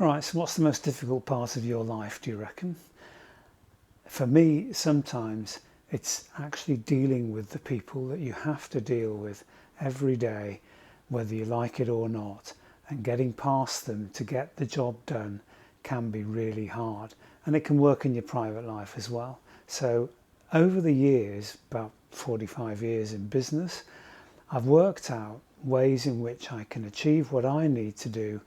All right, so what's the most difficult part of your life, do you reckon? For me, sometimes it's actually dealing with the people that you have to deal with every day, whether you like it or not, and getting past them to get the job done can be really hard. And it can work in your private life as well. So over the years, about 45 years in business, I've worked out ways in which I can achieve what I need to do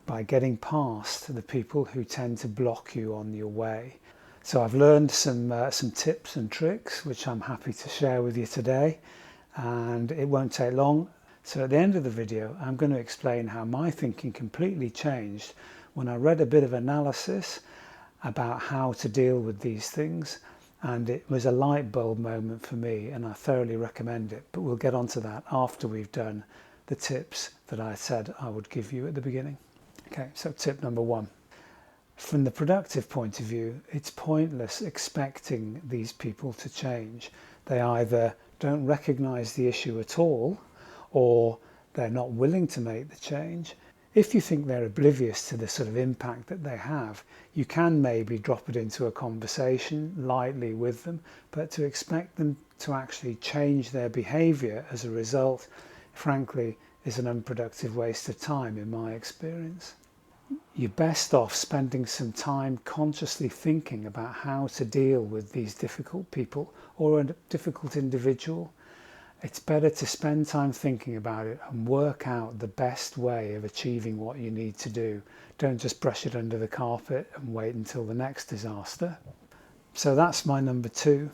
by getting past the people who tend to block you on your way. So I've learned some tips and tricks which I'm happy to share with you today, and it won't take long. So at the end of the video I'm going to explain how my thinking completely changed when I read a bit of analysis about how to deal with these things, and it was a light bulb moment for me, and I thoroughly recommend it. But we'll get onto that after we've done the tips that I said I would give you at the beginning. Okay, so tip number one. From the productive point of view, it's pointless expecting these people to change. They either don't recognise the issue at all, or they're not willing to make the change. If you think they're oblivious to the sort of impact that they have, you can maybe drop it into a conversation lightly with them, but to expect them to actually change their behaviour as a result, frankly, is an unproductive waste of time in my experience. You're best off spending some time consciously thinking about how to deal with these difficult people or a difficult individual. It's better to spend time thinking about it and work out the best way of achieving what you need to do. Don't just brush it under the carpet and wait until the next disaster. So that's my number two.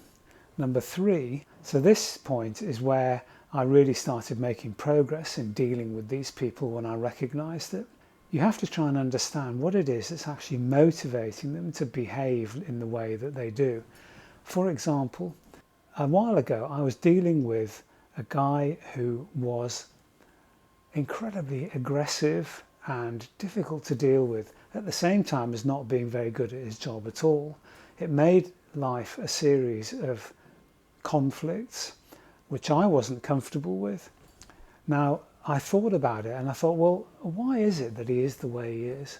Number three, so this point is where I really started making progress in dealing with these people when I recognised it. You have to try and understand what it is that's actually motivating them to behave in the way that they do. For example, a while ago I was dealing with a guy who was incredibly aggressive and difficult to deal with, at the same time as not being very good at his job at all. It made life a series of conflicts which I wasn't comfortable with. Now, I thought about it and I thought, well, why is it that he is the way he is?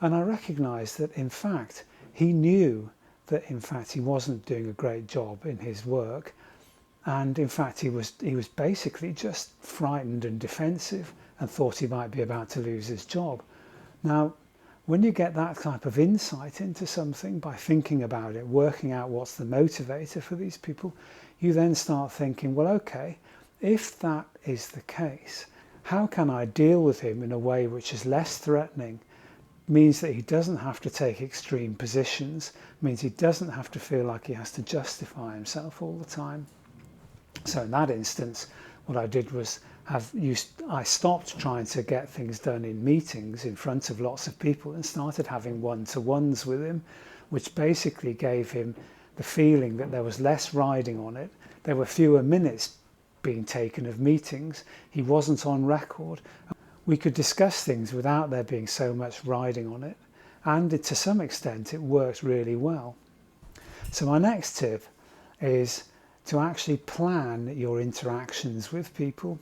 And I recognised that in fact he knew that in fact he wasn't doing a great job in his work, and in fact he was basically just frightened and defensive and thought he might be about to lose his job. Now, when you get that type of insight into something by thinking about it, working out what's the motivator for these people, you then start thinking, well, okay, if that is the case, how can I deal with him in a way which is less threatening, means that he doesn't have to take extreme positions, means he doesn't have to feel like he has to justify himself all the time. So in that instance, what I did was I stopped trying to get things done in meetings in front of lots of people and started having one-to-ones with him, which basically gave him the feeling that there was less riding on it. There were fewer minutes being taken of meetings. He wasn't on record. We could discuss things without there being so much riding on it, and to some extent it worked really well. So my next tip is to actually plan your interactions with people.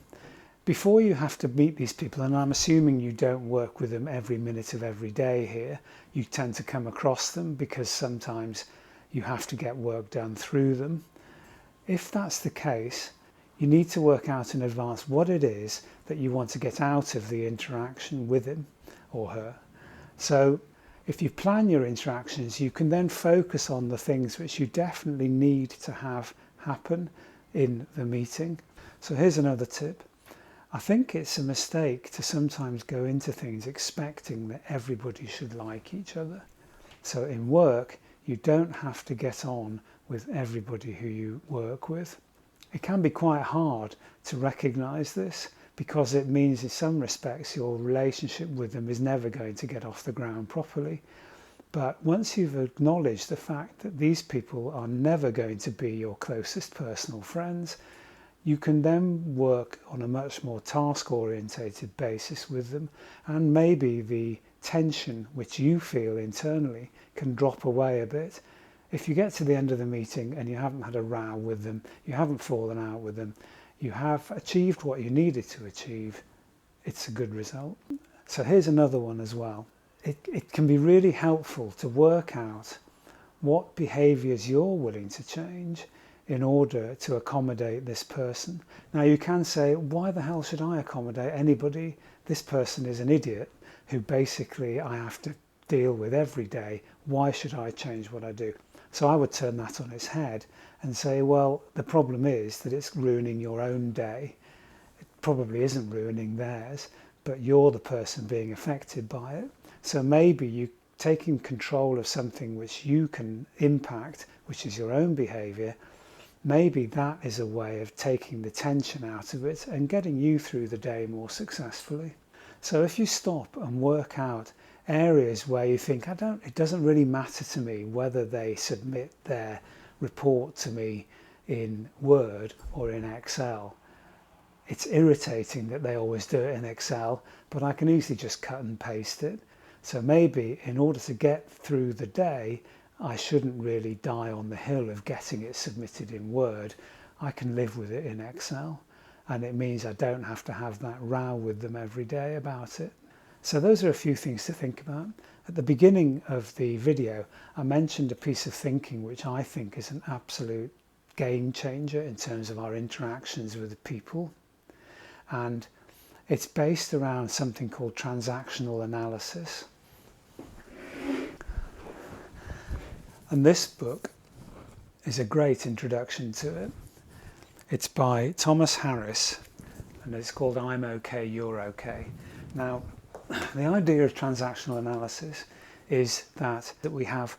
Before you have to meet these people, and I'm assuming you don't work with them every minute of every day here, you tend to come across them because sometimes you have to get work done through them. If that's the case, you need to work out in advance what it is that you want to get out of the interaction with him or her. So if you plan your interactions, you can then focus on the things which you definitely need to have happen in the meeting. So here's another tip. I think it's a mistake to sometimes go into things expecting that everybody should like each other. So in work, you don't have to get on with everybody who you work with. It can be quite hard to recognise this because it means in some respects your relationship with them is never going to get off the ground properly. But once you've acknowledged the fact that these people are never going to be your closest personal friends, you can then work on a much more task-orientated basis with them, and maybe the tension which you feel internally can drop away a bit. If you get to the end of the meeting and you haven't had a row with them, you haven't fallen out with them, you have achieved what you needed to achieve, it's a good result. So here's another one as well. it can be really helpful to work out what behaviours you're willing to change in order to accommodate this person. Now you can say, why the hell should I accommodate anybody? This person is an idiot who basically I have to deal with every day. Why should I change what I do? So I would turn that on its head and say, well, the problem is that it's ruining your own day. It probably isn't ruining theirs, but you're the person being affected by it. So maybe you taking control of something which you can impact, which is your own behaviour, maybe that is a way of taking the tension out of it and getting you through the day more successfully. So if you stop and work out areas where you think, it doesn't really matter to me whether they submit their report to me in Word or in Excel. It's irritating that they always do it in Excel, but I can easily just cut and paste it. So maybe in order to get through the day, I shouldn't really die on the hill of getting it submitted in Word. I can live with it in Excel, and it means I don't have to have that row with them every day about it. So those are a few things to think about. At the beginning of the video, I mentioned a piece of thinking which I think is an absolute game changer in terms of our interactions with people. And it's based around something called transactional analysis. And this book is a great introduction to it. It's by Thomas Harris, and it's called I'm OK, You're OK. Now, the idea of transactional analysis is that we have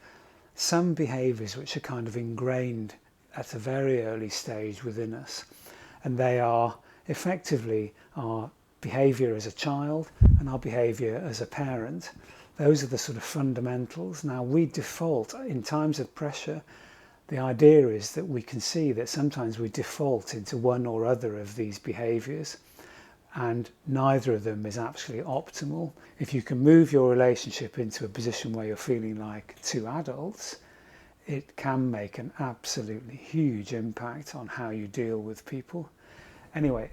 some behaviours which are kind of ingrained at a very early stage within us, and they are effectively our behaviour as a child and our behaviour as a parent. Those are the sort of fundamentals. Now we default in times of pressure. The idea is that we can see that sometimes we default into one or other of these behaviours, and neither of them is actually optimal. If you can move your relationship into a position where you're feeling like two adults, it can make an absolutely huge impact on how you deal with people. Anyway,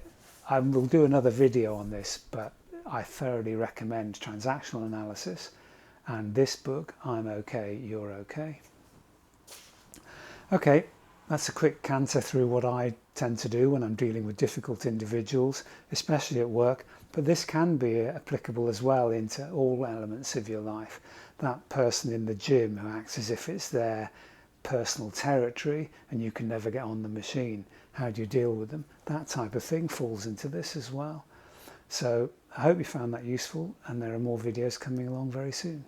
I will do another video on this, but I thoroughly recommend transactional analysis and this book, I'm OK, You're OK. Okay, that's a quick canter through what I tend to do when I'm dealing with difficult individuals, especially at work, but this can be applicable as well into all elements of your life. That person in the gym who acts as if it's their personal territory and you can never get on the machine. How do you deal with them? That type of thing falls into this as well. So I hope you found that useful, and there are more videos coming along very soon.